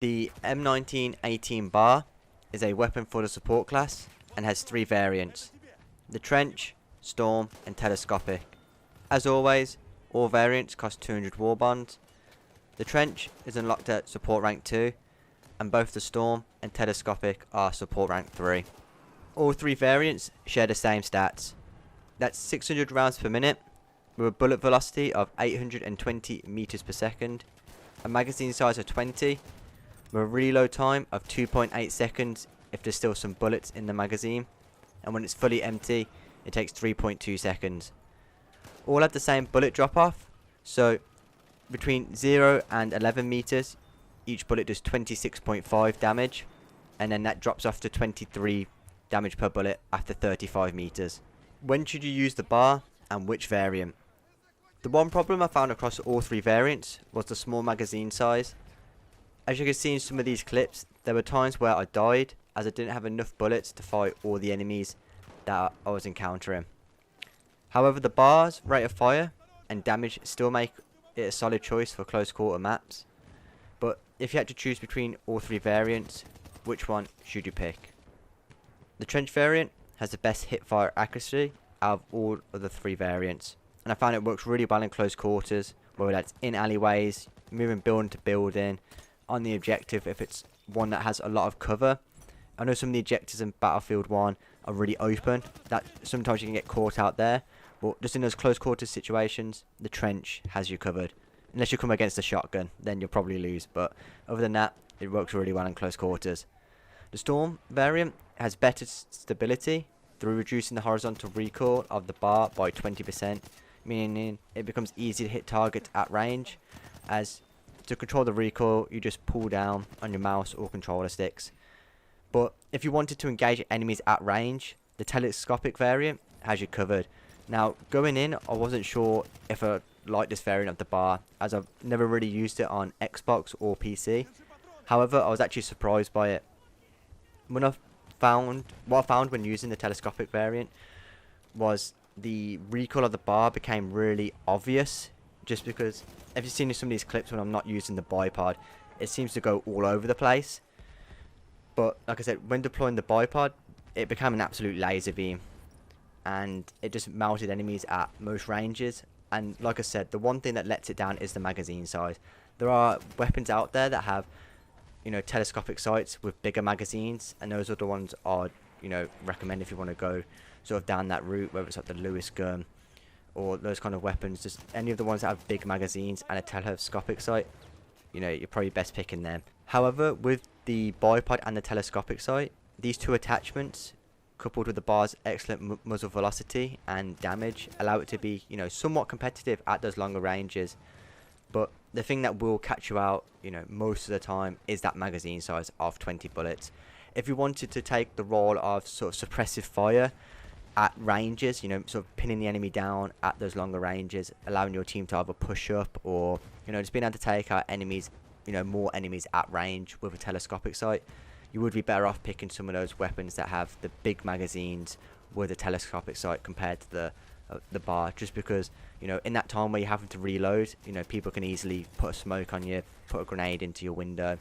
The M1918 BAR is a weapon for the support class and has 3 variants: the Trench, Storm and Telescopic. As always, all variants cost 200 war bonds. The Trench is unlocked at support rank 2 and both the Storm and Telescopic are support rank 3. All 3 variants share the same stats. That's 600 rounds per minute with a bullet velocity of 820 meters per second, a magazine size of 20, with a reload time of 2.8 seconds if there's still some bullets in the magazine, and when it's fully empty it takes 3.2 seconds. All have the same bullet drop off, so between 0 and 11 meters each bullet does 26.5 damage, and then that drops off to 23 damage per bullet after 35 meters. When should you use the BAR and which variant? The one problem I found across all 3 variants was the small magazine size. As you can see in some of these clips, there were times where I died as I didn't have enough bullets to fight all the enemies that I was encountering. However, the BAR's rate of fire and damage still make it a solid choice for close quarter maps. But if you had to choose between all 3 variants, which one should you pick? The Trench variant has the best hip fire accuracy out of all of the 3 variants, and I found it works really well in close quarters, whether that's in alleyways, moving building to building, on the objective if it's one that has a lot of cover. I know some of the objectives in Battlefield 1 are really open, that sometimes you can get caught out there, but just in those close quarters situations, the Trench has you covered. Unless you come against a shotgun, then you'll probably lose, but other than that, it works really well in close quarters. The Storm variant has better stability through reducing the horizontal recoil of the BAR by 20%, meaning it becomes easy to hit targets at range, as to control the recoil you just pull down on your mouse or controller sticks. But if you wanted to engage enemies at range, the Telescopic variant has you covered. Now, going in, I wasn't sure if I liked this variant of the BAR, as I've never really used it on Xbox or PC. However, I was actually surprised by it. What I found when using the Telescopic variant was the recoil of the BAR became really obvious, just because if you've seen some of these clips when I'm not using the bipod, it seems to go all over the place. But like I said, when deploying the bipod, it became an absolute laser beam, and it just melted enemies at most ranges. And like I said, the one thing that lets it down is the magazine size. There are weapons out there that have, telescopic sights with bigger magazines, and those are the ones I'd, recommend if you want to go sort of down that route, whether it's like the Lewis gun or those kind of weapons. Just any of the ones that have big magazines and a telescopic sight, you're probably best picking them. However, with the bipod and the telescopic sight, these 2 attachments, coupled with the BAR's excellent muzzle velocity and damage, allow it to be, somewhat competitive at those longer ranges. But the thing that will catch you out, most of the time, is that magazine size of 20 bullets. If you wanted to take the role of sort of suppressive fire at ranges, sort of pinning the enemy down at those longer ranges, allowing your team to either push up or, just being able to take out enemies, more enemies at range with a telescopic sight, you would be better off picking some of those weapons that have the big magazines with a telescopic sight compared to the BAR, just because, in that time where you're having to reload, people can easily put a smoke on you, put a grenade into your window,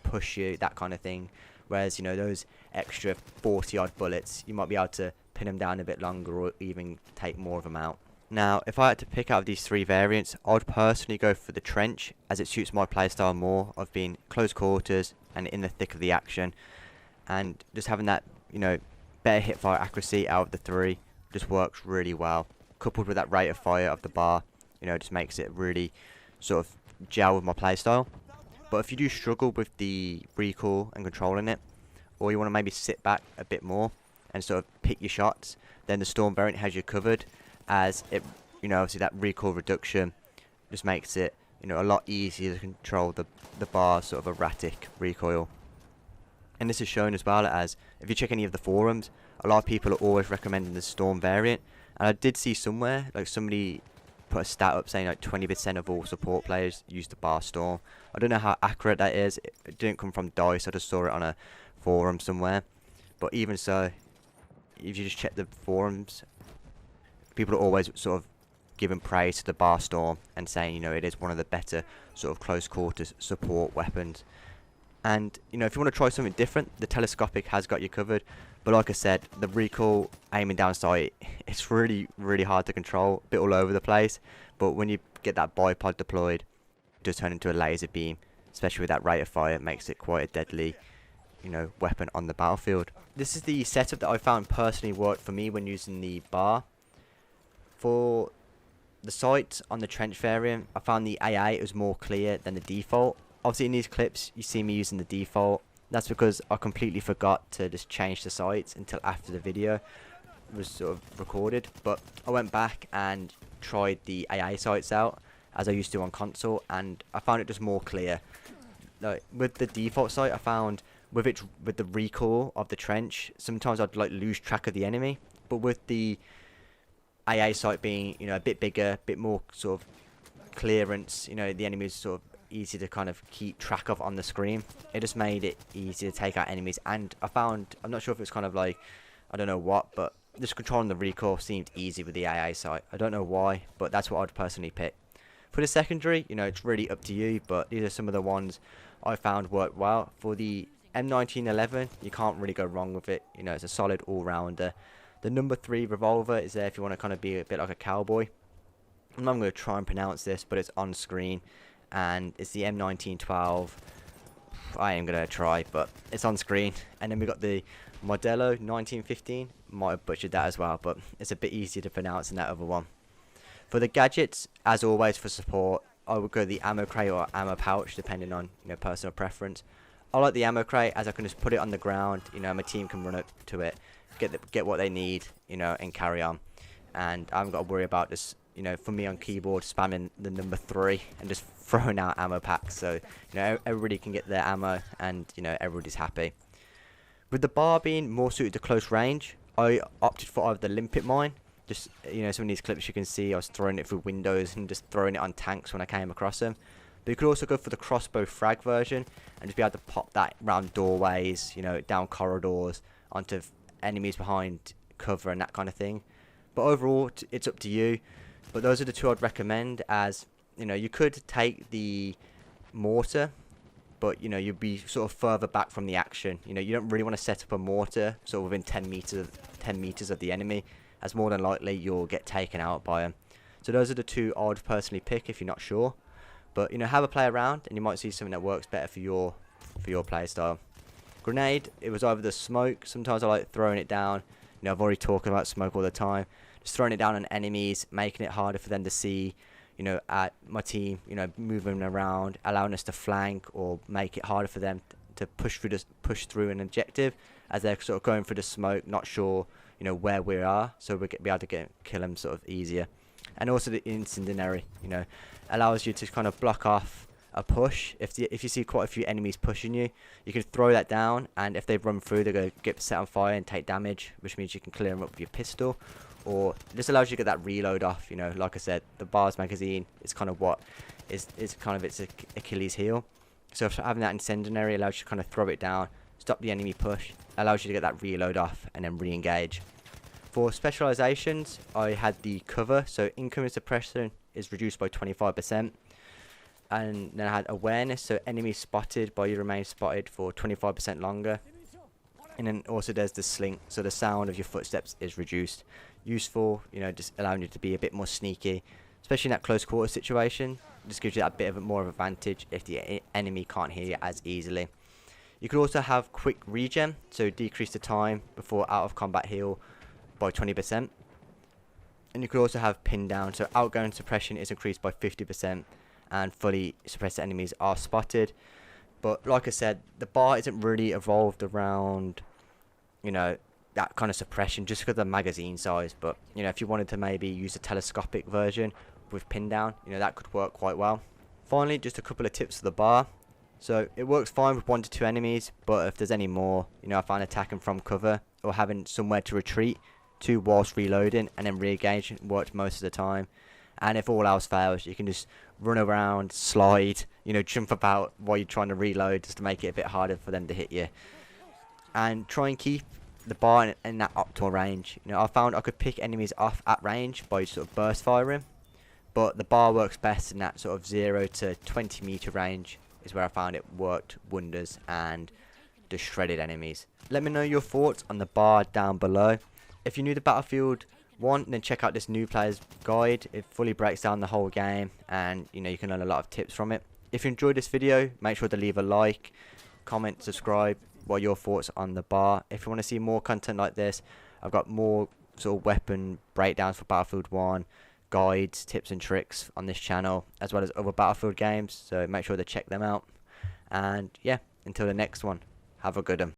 push you, that kind of thing. Whereas, those extra 40 odd bullets, you might be able to pin them down a bit longer or even take more of them out. Now, if I had to pick out of these 3 variants, I'd personally go for the Trench, as it suits my playstyle more of being close quarters and in the thick of the action, and just having that, better hipfire accuracy out of the 3 just works really well. Coupled with that rate of fire of the BAR, just makes it really sort of gel with my playstyle. But if you do struggle with the recoil and controlling it, or you want to maybe sit back a bit more and sort of pick your shots, then the Storm variant has you covered, as it, obviously that recoil reduction just makes it, a lot easier to control the BAR sort of erratic recoil. And this is shown as well, as if you check any of the forums, a lot of people are always recommending the Storm variant, and I did see somewhere, like somebody put a stat up saying like 20% of all support players use the BAR Storm. I don't know how accurate that is. It didn't come from DICE, I just saw it on a forum somewhere. But even so, if you just check the forums, people are always sort of giving praise to the BAR Storm and saying, it is one of the better sort of close quarters support weapons. And you know, if you want to try something different, the telescopic has got you covered. But like I said, the recoil aiming down sight, it's really hard to control, a bit all over the place. But when you get that bipod deployed, it does turn into a laser beam, especially with that rate of fire. It makes it quite a deadly, you know, weapon on the battlefield. This is the setup that I found personally worked for me when using the BAR. For the sight on the trench variant, I found the AA was more clear than the default. Obviously in these clips you see me using the default. That's because I completely forgot to just change the sights until after the video was sort of recorded. But I went back and tried the AA sights out as I used to on console, and I found it just more clear. Like with the default sight, I found with the recoil of the trench, sometimes I'd like lose track of the enemy. But with the AA sight being, you know, a bit bigger, a bit more sort of clearance, you know, the enemy is sort of easy to kind of keep track of on the screen. It just made it easy to take out enemies. And I found, I'm not sure if it's kind of like, I don't know what, but just controlling the recoil seemed easy with the AA sight. I don't know why, but that's what I'd personally pick. For the secondary, you know, it's really up to you, but these are some of the ones I found worked well. For the M1911, you can't really go wrong with it. You know, it's a solid all-rounder. The number 3 revolver is there if you want to kind of be a bit like a cowboy. I'm not going to try and pronounce this, but it's on screen. And it's the M1912. I am going to try, but it's on screen. And then we got the Modelo 1915. Might have butchered that as well, but it's a bit easier to pronounce than that other one. For the gadgets, as always for support, I would go the ammo crate or ammo pouch, depending on, you know, personal preference. I like the ammo crate as I can just put it on the ground. You know, my team can run up to it, get what they need, you know, and carry on. And I haven't got to worry about this, you know, for me on keyboard, spamming the number 3 and just throwing out ammo packs. So, you know, everybody can get their ammo and, you know, everybody's happy. With the BAR being more suited to close range, I opted for either the limpet mine. Just, you know, some of these clips you can see I was throwing it through windows and just throwing it on tanks when I came across them. But you could also go for the crossbow frag version and just be able to pop that round doorways, you know, down corridors, onto enemies behind cover and that kind of thing. But overall, it's up to you. But those are the two I'd recommend, as, you know, you could take the mortar, but, you know, you'd be sort of further back from the action. You know, you don't really want to set up a mortar sort of within 10 meters of the enemy, as more than likely you'll get taken out by them. So those are the two I'd personally pick if you're not sure. But, you know, have a play around and you might see something that works better for your play style. Grenade, it was either the smoke. Sometimes I like throwing it down. You know, I've already talked about smoke all the time. Just throwing it down on enemies, making it harder for them to see, you know, at my team, you know, moving around, allowing us to flank, or make it harder for them to push through an objective as they're sort of going through the smoke, not sure, you know, where we are, so we'll be able to kill them sort of easier. And also the incendiary, you know, allows you to kind of block off a push. If you see quite a few enemies pushing you, you can throw that down, and if they run through, they're going to get set on fire and take damage, which means you can clear them up with your pistol. Or it just allows you to get that reload off. You know, like I said, the BAR's magazine is kind of what is kind of its Achilles heel. So if having that incendiary allows you to kind of throw it down, stop the enemy push, allows you to get that reload off and then re-engage. For specializations, I had the cover, so incoming suppression is reduced by 25%. And then I had awareness, so enemies spotted by you remain spotted for 25% longer. And then also there's the slink, so the sound of your footsteps is reduced. Useful, you know, just allowing you to be a bit more sneaky, especially in that close quarter situation. Just gives you that bit of more of advantage if the enemy can't hear you as easily. You could also have quick regen, so decrease the time before out of combat heal by 20%. And you could also have pin down, so outgoing suppression is increased by 50%, and fully suppressed enemies are spotted. But like I said, the BAR isn't really evolved around, you know, that kind of suppression just because of the magazine size. But, you know, if you wanted to maybe use a telescopic version with pin down, you know, that could work quite well. Finally, just a couple of tips for the BAR. So it works fine with 1 to 2 enemies, but if there's any more, you know, I find attacking from cover or having somewhere to retreat to whilst reloading and then re-engage works most of the time. And if all else fails, you can just run around, slide, you know, jump about while you're trying to reload, just to make it a bit harder for them to hit you. And try and keep the BAR in that optimal range. You know, I found I could pick enemies off at range by sort of burst firing, but the BAR works best in that sort of 0 to 20 meter range, is where I found it worked wonders and just shredded enemies. Let me know your thoughts on the bar down below. If you're new to Battlefield 1, then check out this new player's guide. It fully breaks down the whole game, and you can learn a lot of tips from it. If you enjoyed this video, make sure to leave a like, comment, subscribe. What are your thoughts on the bar? If you want to see more content like this, I've got more sort of weapon breakdowns for Battlefield 1, guides, tips and tricks on this channel, as well as other Battlefield games, so make sure to check them out. And yeah, until the next one, have a good one.